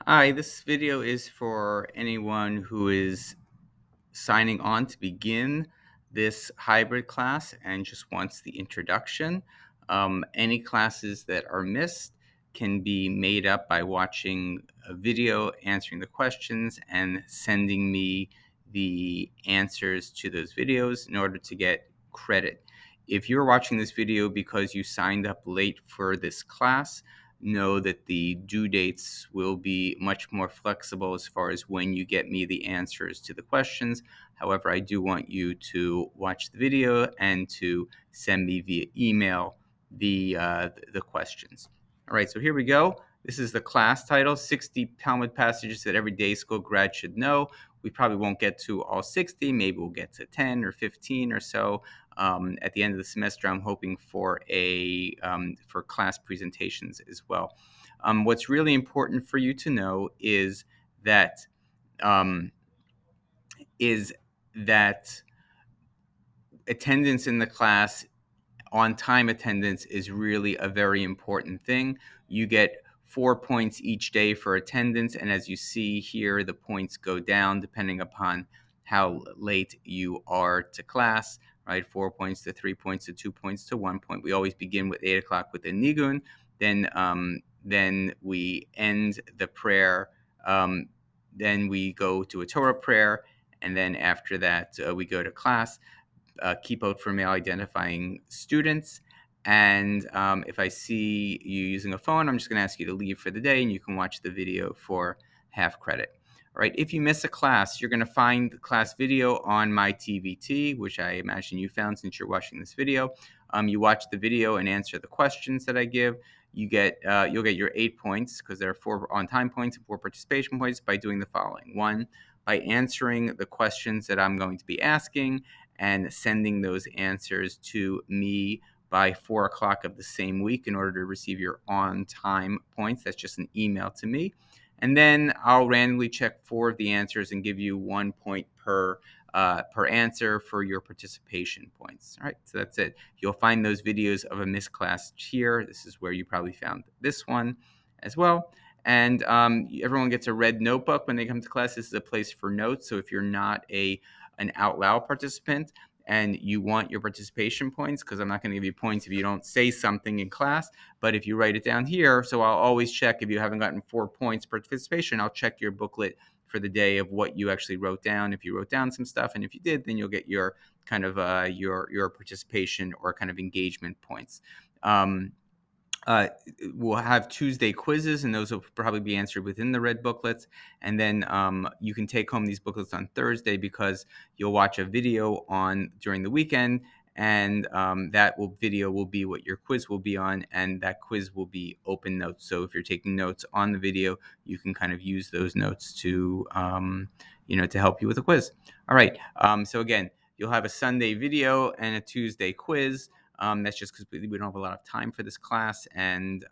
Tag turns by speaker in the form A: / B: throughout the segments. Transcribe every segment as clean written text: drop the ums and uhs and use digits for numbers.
A: Hi, this video is for anyone who is signing on to begin this hybrid class and just wants the introduction. Any classes that are missed can be made up by watching a video, answering the questions, and sending me the answers to those videos in order to get credit. If you're watching this video because you signed up late for this class, know that the due dates will be much more flexible as far as when you get me the answers to the questions. However, I do want you to watch the video and to send me via email the questions. All right, so here we go. This is the class title, 60 Talmud passages that every day school grad should know. We probably won't get to all 60. Maybe we'll get to 10 or 15 or so. At the end of the semester, I'm hoping for for class presentations as well. What's really important for you to know that um, is that attendance in the class, on time attendance, is really a very important thing. You get 4 points each day for attendance, and as you see here, the points go down depending upon how late you are to class, right? 4 points to 3 points to 2 points to 1 point. We always begin with 8 o'clock with the nigun. Then we end the prayer. Then we go to a Torah prayer, and then after that, we go to class. Keep out for male identifying students. And if I see you using a phone, I'm just going to ask you to leave for the day, and you can watch the video for half credit. All right. If you miss a class, you're going to find the class video on my TVT, which I imagine you found since you're watching this video. You watch the video and answer the questions that I give. You'll get your 8 points because there are 4 on-time points and 4 participation points by doing the following. One, by answering the questions that I'm going to be asking and sending those answers to me by 4 o'clock of the same week in order to receive your on-time points. That's just an email to me. And then I'll randomly check 4 of the answers and give you 1 point per answer for your participation points. All right, so that's it. You'll find those videos of a missed class here. This is where you probably found this one as well. And everyone gets a red notebook when they come to class. This is a place for notes. So if you're not an out loud participant and you want your participation points, because I'm not going to give you points if you don't say something in class, but if you write it down here, so I'll always check if you haven't gotten 4 points per participation, I'll check your booklet for the day of what you actually wrote down. If you wrote down some stuff, and if you did, then you'll get your kind of your participation or kind of engagement points. Uh, we'll have Tuesday quizzes, and those will probably be answered within the red booklets. And then you can take home these booklets on Thursday because you'll watch a video on during the weekend, and video will be what your quiz will be on, and that quiz will be open notes. So if you're taking notes on the video, you can kind of use those notes to to help you with the quiz. All right. So again, you'll have a Sunday video and a Tuesday quiz. That's just because we don't have a lot of time for this class, and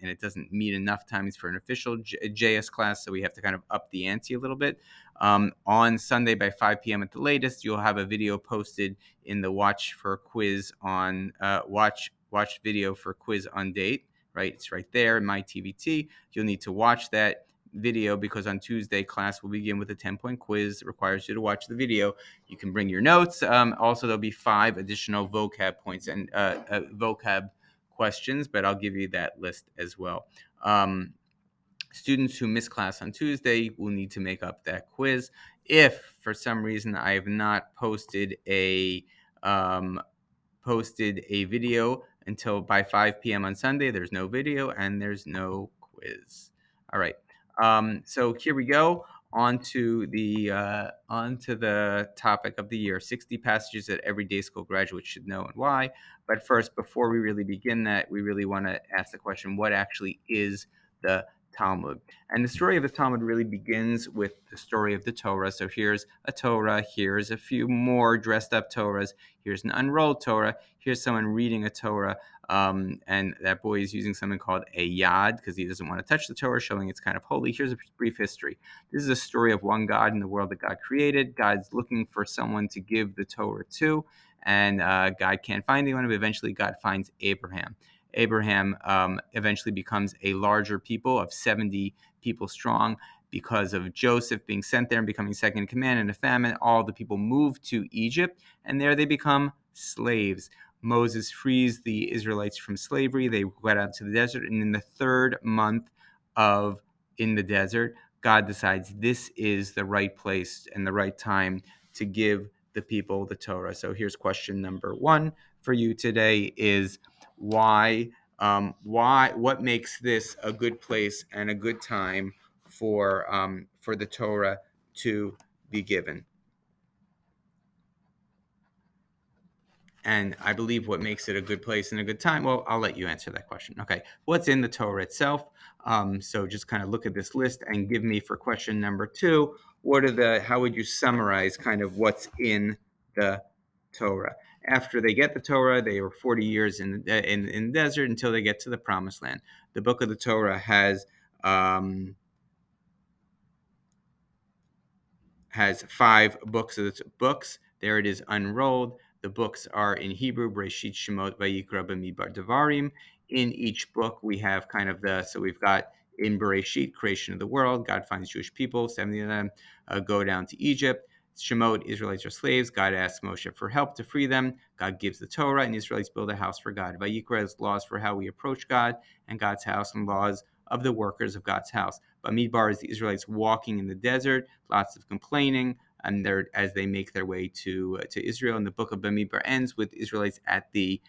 A: it doesn't meet enough times for an official JS class, so we have to kind of up the ante a little bit. On Sunday by 5 p.m. at the latest, you'll have a video posted in the watch video for quiz on date. Right, it's right there in my TVT. You'll need to watch that video because on Tuesday class will begin with a 10-point quiz that requires you to watch the video. You can bring your notes. Also, there'll be 5 additional vocab points and vocab questions, but I'll give you that list as well. Students who miss class on Tuesday will need to make up that quiz. If for some reason I have not posted a video until by 5 p.m. on Sunday, there's no video and there's no quiz. All right. So here we go onto the topic of the year: 60 passages that everyday school graduates should know and why. But first, before we really begin that, we really want to ask the question: what actually is the Talmud? And the story of the Talmud really begins with the story of the Torah. So here's a Torah, here's a few more dressed up Torahs, here's an unrolled Torah, here's someone reading a Torah, and that boy is using something called a yad because he doesn't want to touch the Torah, showing it's kind of holy. Here's a brief history. This is a story of one God in the world that God created. God's looking for someone to give the Torah to, and God can't find anyone, but eventually God finds Abraham. Abraham eventually becomes a larger people of 70 people strong. Because of Joseph being sent there and becoming second in command in a famine, all the people moved to Egypt, and there they become slaves. Moses frees the Israelites from slavery. They went out to the desert, and in the third month of in the desert, God decides this is the right place and the right time to give the people the Torah. So here's question number one for you today: is what makes this a good place and a good time for the Torah to be given? And I believe what makes it a good place and a good time, well, I'll let you answer that question. Okay. What's in the Torah itself? So just kind of look at this list and give me for question number two, how would you summarize kind of what's in the Torah? After they get the Torah, they were 40 years in the desert until they get to the promised land. The book of the Torah um, has five books. There it is unrolled. The books are in Hebrew: Bereshit, Shemot, Vayikra, Bamidbar, Devarim. In each book, we have kind of so we've got in Bereshit, creation of the world. God finds Jewish people. 70 of them go down to Egypt. Shemot, Israelites are slaves. God asks Moshe for help to free them. God gives the Torah, and Israelites build a house for God. Vayikra is laws for how we approach God and God's house, and laws of the workers of God's house. Bamidbar is the Israelites walking in the desert, lots of complaining, and as they make their way to Israel. And the book of Bamidbar ends with Israelites at the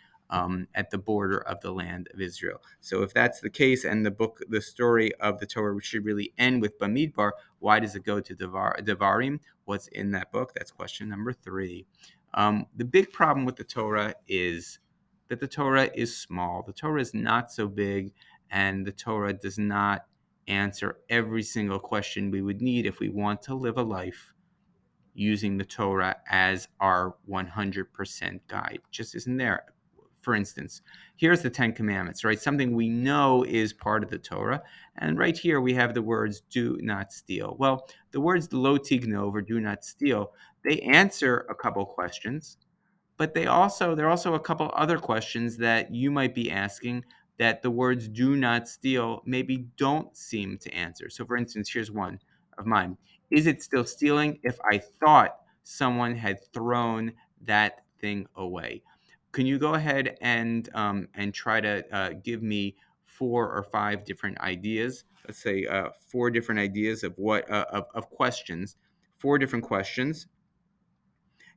A: border of the land of Israel. So if that's the case, and the story of the Torah should really end with Bamidbar, why does it go to Devarim? What's in that book? That's question number three. The big problem with the Torah is that the Torah is small. The Torah is not so big, and the Torah does not answer every single question we would need if we want to live a life using the Torah as our 100% guide. Just isn't there. For instance, here's the Ten Commandments, right? Something we know is part of the Torah. And right here we have the words do not steal. Well, the words lo tignov, or do not steal, they answer a couple questions, but there are also a couple other questions that you might be asking that the words do not steal maybe don't seem to answer. So for instance, here's one of mine: is it still stealing if I thought someone had thrown that thing away? Can you go ahead and try to give me four or five different ideas? Let's say four different ideas of of questions, four different questions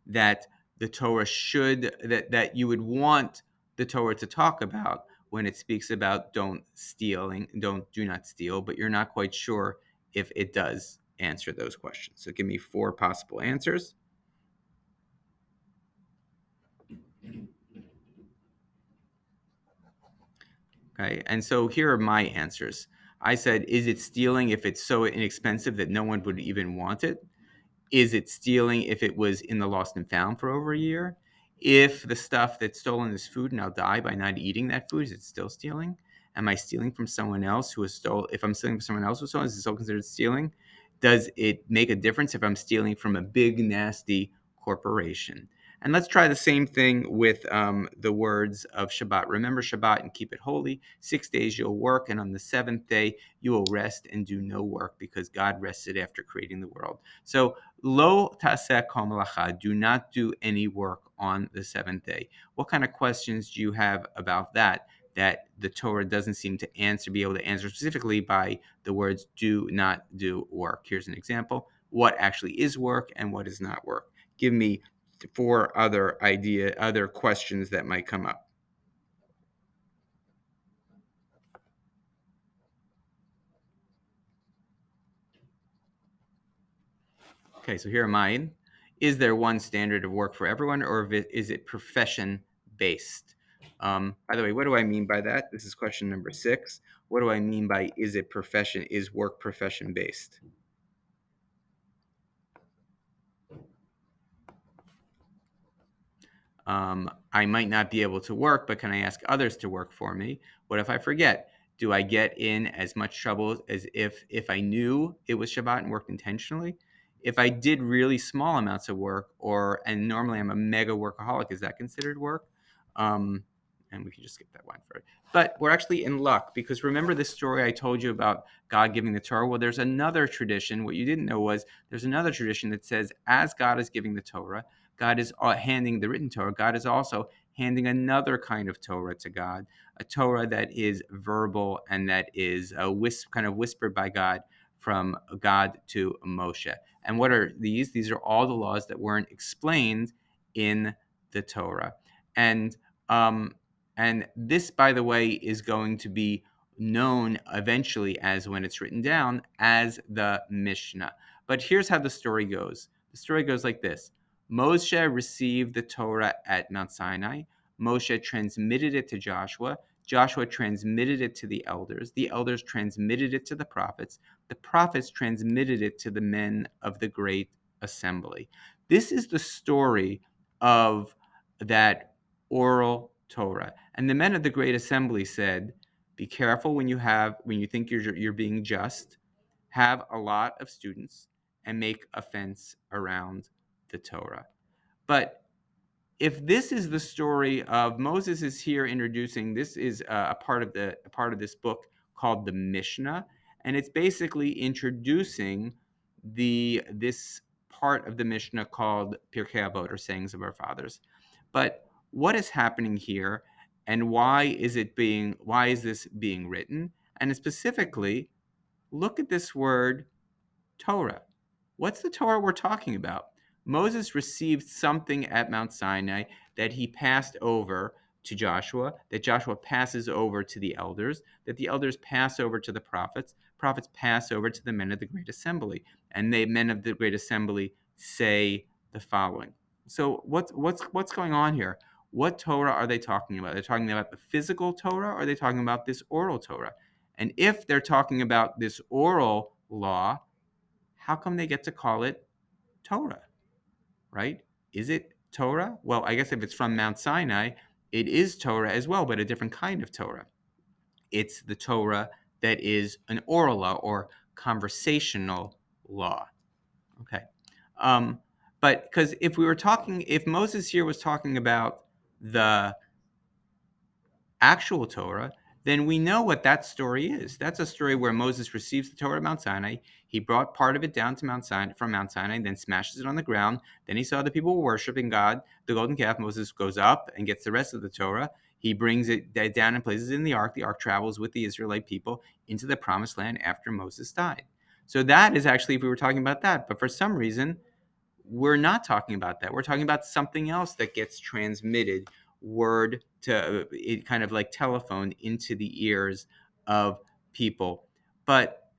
A: that the Torah that you would want the Torah to talk about when it speaks about do not steal, but you're not quite sure if it does answer those questions. So give me four possible answers. Okay, and so here are my answers. I said, is it stealing if it's so inexpensive that no one would even want it? Is it stealing if it was in the lost and found for over a year? If the stuff that's stolen is food and I'll die by not eating that food, is it still stealing? Am I stealing from someone else who has stole? If I'm stealing from someone else who stole, is it still considered stealing? Does it make a difference if I'm stealing from a big nasty corporation? And let's try the same thing with the words of Shabbat. Remember Shabbat and keep it holy. 6 days you'll work, and on the seventh day you will rest and do no work, because God rested after creating the world. So lo taseh kol malacha, do not do any work on the seventh day. What kind of questions do you have about that the Torah doesn't seem to be able to answer specifically by the words do not do work? Here's an example. What actually is work and what is not work? Give me four other questions that might come up. Okay, so here are mine. Is there one standard of work for everyone, or is it profession based? By the way, what do I mean by that? This is question number 6. What do I mean by is work profession based? I might not be able to work, but can I ask others to work for me? What if I forget? Do I get in as much trouble as if I knew it was Shabbat and worked intentionally? If I did really small amounts of work, and normally I'm a mega workaholic, is that considered work? Um, and we can just skip that one for it. But we're actually in luck, because remember this story I told you about God giving the Torah? Well, there's another tradition. What you didn't know was there's another tradition that says as God is giving the Torah, God is handing the written Torah, God is also handing another kind of Torah to God, a Torah that is verbal and that is kind of whispered by God from God to Moshe. And what are these? These are all the laws that weren't explained in the Torah. And um, and this, by the way, is going to be known eventually as, when it's written down, as the Mishnah. But here's how the story goes. The story goes like this. Moshe received the Torah at Mount Sinai. Moshe transmitted it to Joshua. Joshua transmitted it to the elders. The elders transmitted it to the prophets. The prophets transmitted it to the men of the great assembly. This is the story of that oral Torah. And the men of the great assembly said, be careful when you think you're being just, have a lot of students and make a fence around the Torah. But if this is the story of Moses is here introducing, this is a part of this book called the Mishnah, and it's basically introducing this part of the Mishnah called Pirkei Avot, or Sayings of Our Fathers. But what is happening here, and why is this being written? And specifically, look at this word Torah. What's the Torah we're talking about? Moses received something at Mount Sinai that he passed over to Joshua, that Joshua passes over to the elders, that the elders pass over to the prophets, prophets pass over to the men of the great assembly, and the men of the great assembly say the following. So what's going on here? What Torah are they talking about? They're talking about the physical Torah, or are they talking about this oral Torah? And if they're talking about this oral law, how come they get to call it Torah, right? Is it Torah? Well, I guess if it's from Mount Sinai, it is Torah as well, but a different kind of Torah. It's the Torah that is an oral law or conversational law. Okay. But because if Moses here was talking about the actual Torah, then we know what that story is. That's a story where Moses receives the Torah at Mount Sinai. He brought part of it down to Mount Sinai from Mount Sinai, then smashes it on the ground. Then he saw the people were worshiping God, the golden calf. Moses goes up and gets the rest of the Torah. He brings it down and places it in the ark. The ark travels with the Israelite people into the promised land after Moses died. So that is actually, if we were talking about that. But for some reason, we're not talking about that. We're talking about something else that gets transmitted word to it, kind of like telephone, into the ears of people. But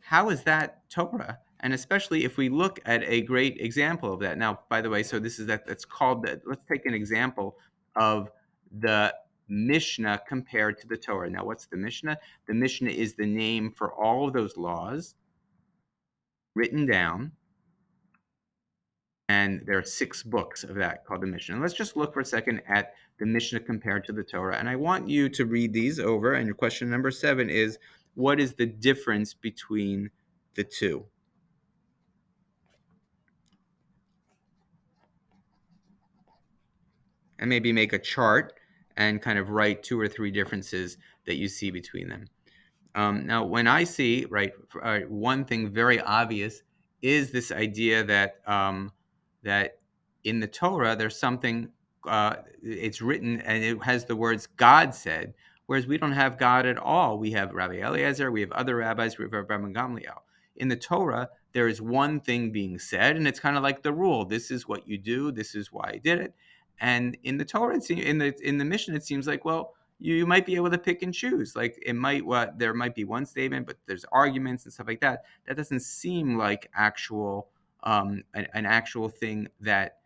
A: how is that Torah? And especially if we look at a great example of that. Now, by the way, so this is that's called that. Let's take an example of the Mishnah compared to the Torah. Now, what's the Mishnah? The Mishnah is the name for all of those laws written down, and there are 6 books of that called the Mishnah. Let's just look for a second at the Mishnah compared to the Torah. And I want you to read these over. And your question number 7 is, what is the difference between the two? And maybe make a chart and kind of write 2 or 3 differences that you see between them. Now, when I see, right, one thing very obvious is this idea that in the Torah there's something, it's written and it has the words God said, whereas we don't have God at all. We have Rabbi Eliezer, we have other rabbis, we have Rabbi Gamliel. In the Torah, there is one thing being said, and it's kind of like the rule. This is what you do. This is why I did it. And in the Torah, in the Mishnah, it seems like, well, you might be able to pick and choose. Like there might be one statement, but there's arguments and stuff like that. That doesn't seem like an actual thing that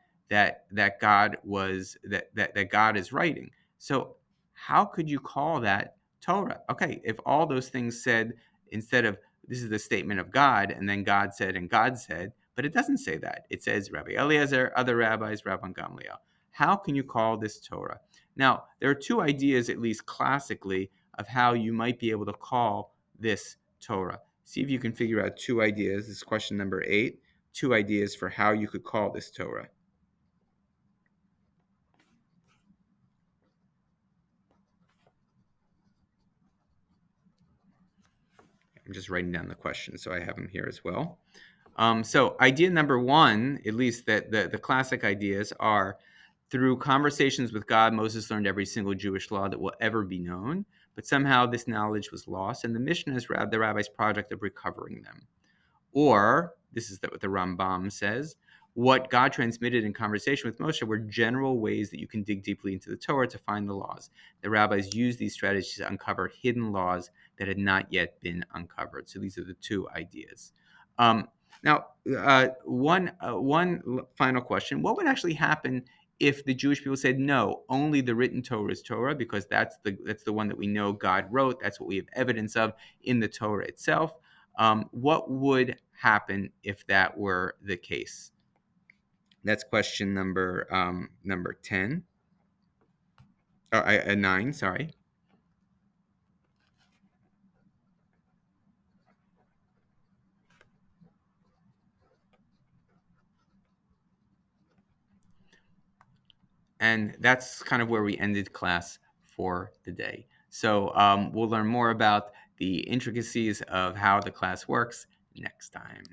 A: God is writing. So how could you call that Torah? Okay, if all those things said, instead of this is the statement of God, and then God said and God said, but it doesn't say that. It says Rabbi Eliezer, other rabbis, Rabban Gamliel. How can you call this Torah? Now, there are 2 ideas, at least classically, of how you might be able to call this Torah. See if you can figure out 2 ideas. This is question number 8. 2 ideas for how you could call this Torah. I'm just writing down the questions so I have them here as well. So idea number one, at least that the classic ideas are: through conversations with God, Moses learned every single Jewish law that will ever be known, but somehow this knowledge was lost, and the mission is the rabbi's project of recovering them. Or, this is what the Rambam says, what God transmitted in conversation with Moshe were general ways that you can dig deeply into the Torah to find the laws. The rabbis used these strategies to uncover hidden laws that had not yet been uncovered. So these are the two ideas. Now, one final question: what would actually happen if the Jewish people said, no, only the written Torah is Torah, because that's the one that we know God wrote, that's what we have evidence of in the Torah itself? What would happen if that were the case? That's question number 10. Or 9, sorry. And that's kind of where we ended class for the day. So we'll learn more about the intricacies of how the class works next time.